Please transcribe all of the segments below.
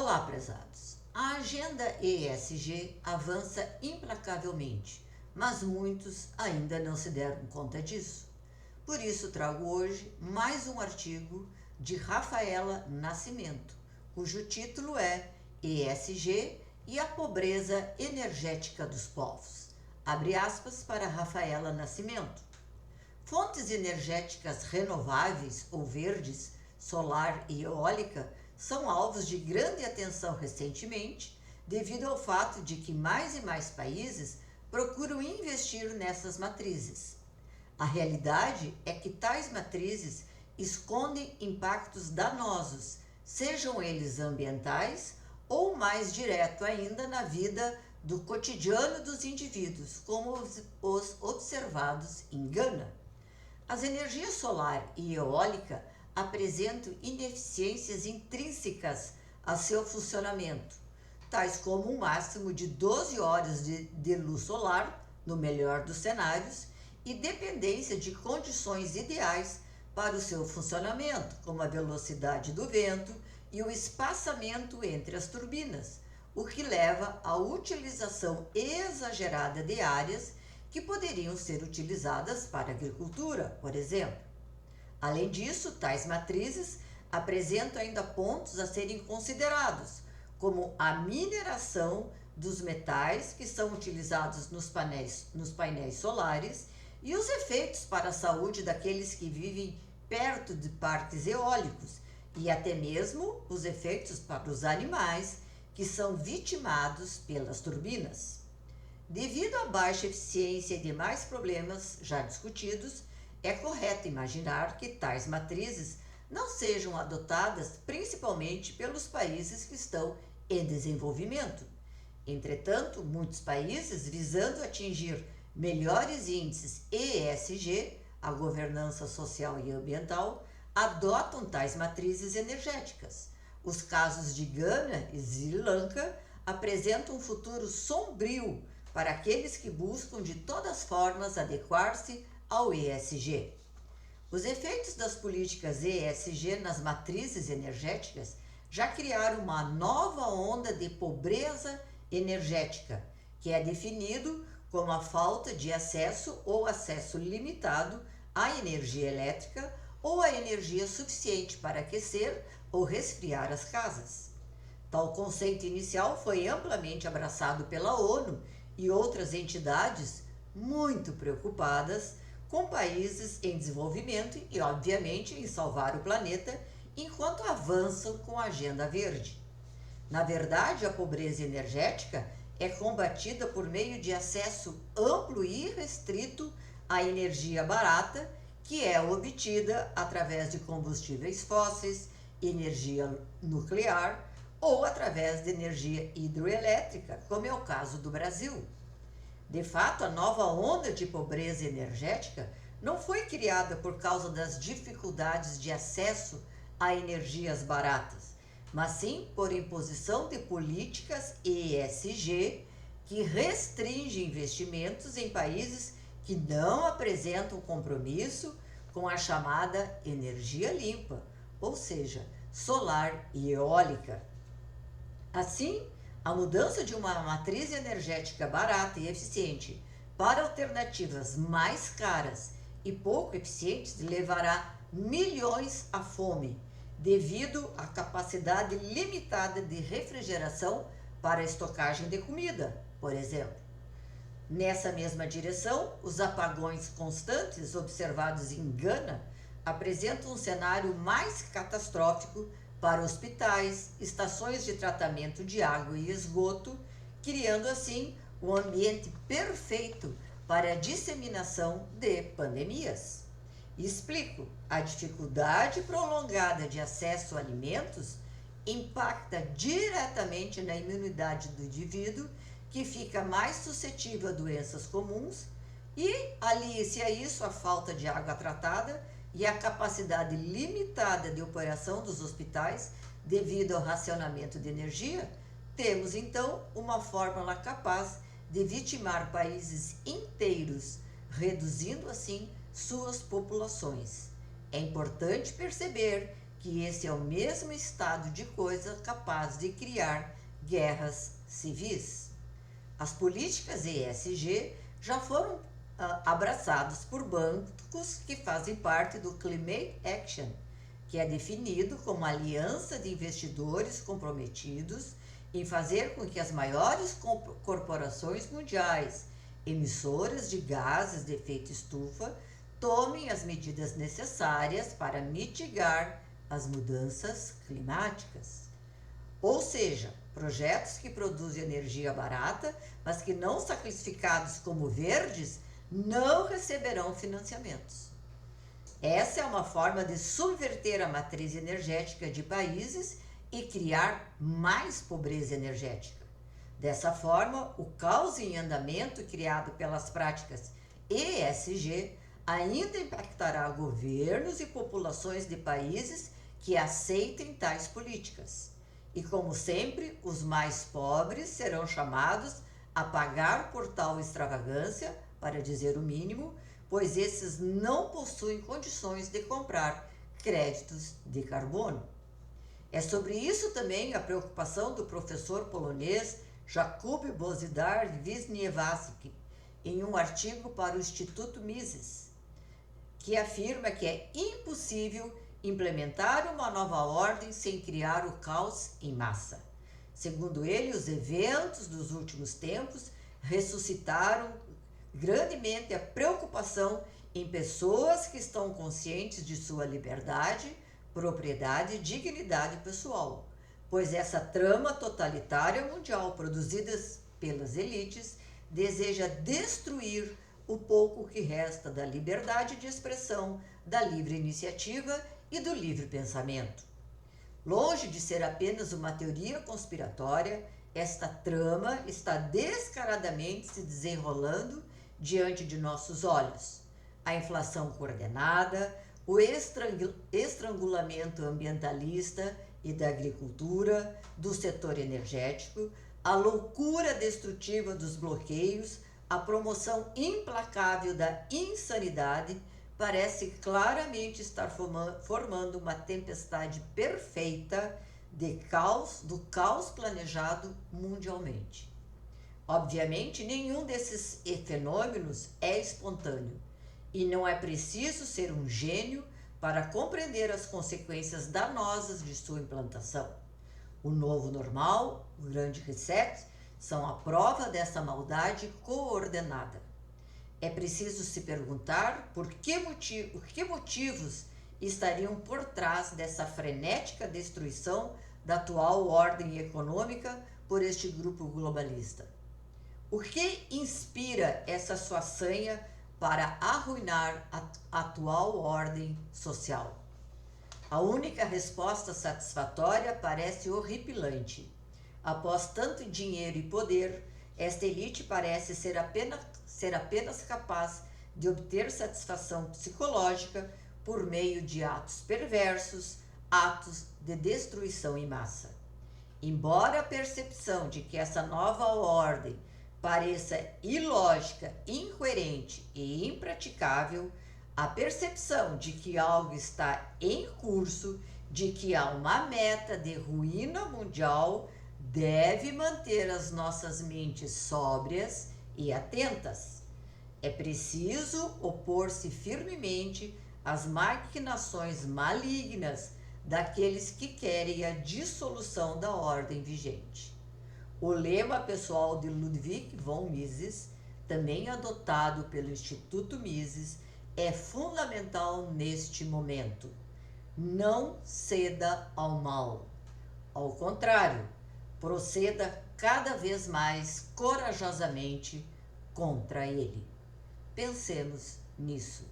Olá, prezados! A agenda ESG avança implacavelmente, mas muitos ainda não se deram conta disso. Por isso trago hoje mais um artigo de Rafaela Nascimento, cujo título é ESG e a pobreza energética dos povos. Abre aspas para Rafaela Nascimento. Fontes energéticas renováveis ou verdes, solar e eólica, são alvos de grande atenção recentemente, devido ao fato de que mais e mais países procuram investir nessas matrizes. A realidade é que tais matrizes escondem impactos danosos, sejam eles ambientais ou mais direto ainda na vida do cotidiano dos indivíduos, como os observados em Gana. As energias solar e eólica apresentam ineficiências intrínsecas a seu funcionamento, tais como um máximo de 12 horas de luz solar, no melhor dos cenários, e dependência de condições ideais para o seu funcionamento, como a velocidade do vento e o espaçamento entre as turbinas, o que leva à utilização exagerada de áreas que poderiam ser utilizadas para a agricultura, por exemplo. Além disso, tais matrizes apresentam ainda pontos a serem considerados, como a mineração dos metais que são utilizados nos painéis solares e os efeitos para a saúde daqueles que vivem perto de parques eólicos, e até mesmo os efeitos para os animais que são vitimados pelas turbinas. Devido à baixa eficiência e demais problemas já discutidos, é correto imaginar que tais matrizes não sejam adotadas principalmente pelos países que estão em desenvolvimento. Entretanto, muitos países, visando atingir melhores índices ESG, a governança social e ambiental, adotam tais matrizes energéticas. Os casos de Gana e Sri Lanka apresentam um futuro sombrio para aqueles que buscam de todas formas adequar-se ao ESG. Os efeitos das políticas ESG nas matrizes energéticas já criaram uma nova onda de pobreza energética, que é definido como a falta de acesso ou acesso limitado à energia elétrica ou à energia suficiente para aquecer ou resfriar as casas. Tal conceito inicial foi amplamente abraçado pela ONU e outras entidades muito preocupadas com países em desenvolvimento e, obviamente, em salvar o planeta enquanto avançam com a Agenda Verde. Na verdade, a pobreza energética é combatida por meio de acesso amplo e restrito à energia barata, que é obtida através de combustíveis fósseis, energia nuclear ou através de energia hidroelétrica, como é o caso do Brasil. De fato, a nova onda de pobreza energética não foi criada por causa das dificuldades de acesso a energias baratas, mas sim por imposição de políticas ESG que restringem investimentos em países que não apresentam compromisso com a chamada energia limpa, ou seja, solar e eólica. Assim, a mudança de uma matriz energética barata e eficiente para alternativas mais caras e pouco eficientes levará milhões à fome, devido à capacidade limitada de refrigeração para a estocagem de comida, por exemplo. Nessa mesma direção, os apagões constantes observados em Gana apresentam um cenário mais catastrófico para hospitais, estações de tratamento de água e esgoto, criando assim um ambiente perfeito para a disseminação de pandemias. Explico: a dificuldade prolongada de acesso a alimentos impacta diretamente na imunidade do indivíduo, que fica mais suscetível a doenças comuns, e alia-se a isso a falta de água tratada e a capacidade limitada de operação dos hospitais devido ao racionamento de energia. Temos então uma fórmula capaz de vitimar países inteiros, reduzindo assim suas populações. É importante perceber que esse é o mesmo estado de coisa capaz de criar guerras civis. As políticas ESG já foram abraçadas por bancos que fazem parte do Climate Action, que é definido como uma aliança de investidores comprometidos em fazer com que as maiores corporações mundiais emissoras de gases de efeito estufa tomem as medidas necessárias para mitigar as mudanças climáticas. Ou seja, projetos que produzem energia barata, mas que não são classificados como verdes, não receberão financiamentos. Essa é uma forma de subverter a matriz energética de países e criar mais pobreza energética. Dessa forma, o caos em andamento criado pelas práticas ESG ainda impactará governos e populações de países que aceitem tais políticas. E como sempre, os mais pobres serão chamados a pagar por tal extravagância, para dizer o mínimo, pois esses não possuem condições de comprar créditos de carbono. É sobre isso também a preocupação do professor polonês Jakub Bożidar-Wiśniewski, em um artigo para o Instituto Mises, que afirma que é impossível implementar uma nova ordem sem criar o caos em massa. Segundo ele, os eventos dos últimos tempos ressuscitaram grandemente a preocupação em pessoas que estão conscientes de sua liberdade, propriedade e dignidade pessoal, pois essa trama totalitária mundial produzida pelas elites deseja destruir o pouco que resta da liberdade de expressão, da livre iniciativa e do livre pensamento. Longe de ser apenas uma teoria conspiratória, esta trama está descaradamente se desenrolando diante de nossos olhos. A inflação coordenada, o estrangulamento ambientalista e da agricultura, do setor energético, a loucura destrutiva dos bloqueios, a promoção implacável da insanidade, parece claramente estar formando uma tempestade perfeita do caos planejado mundialmente. Obviamente, nenhum desses fenômenos é espontâneo e não é preciso ser um gênio para compreender as consequências danosas de sua implantação. O novo normal, o grande reset, são a prova dessa maldade coordenada. É preciso se perguntar por que motivos estariam por trás dessa frenética destruição da atual ordem econômica por este grupo globalista. O que inspira essa sua sanha para arruinar a atual ordem social? A única resposta satisfatória parece horripilante. Após tanto dinheiro e poder, esta elite parece ser apenas capaz de obter satisfação psicológica por meio de atos perversos, atos de destruição em massa. Embora a percepção de que essa nova ordem pareça ilógica, incoerente e impraticável, a percepção de que algo está em curso, de que há uma meta de ruína mundial, deve manter as nossas mentes sóbrias e atentas. É preciso opor-se firmemente às maquinações malignas daqueles que querem a dissolução da ordem vigente. O lema pessoal de Ludwig von Mises, também adotado pelo Instituto Mises, é fundamental neste momento. Não ceda ao mal. Ao contrário, proceda cada vez mais corajosamente contra ele. Pensemos nisso.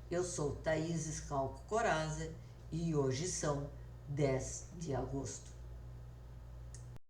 Eu sou Thaís Scalco Corazza e hoje são 10 de agosto.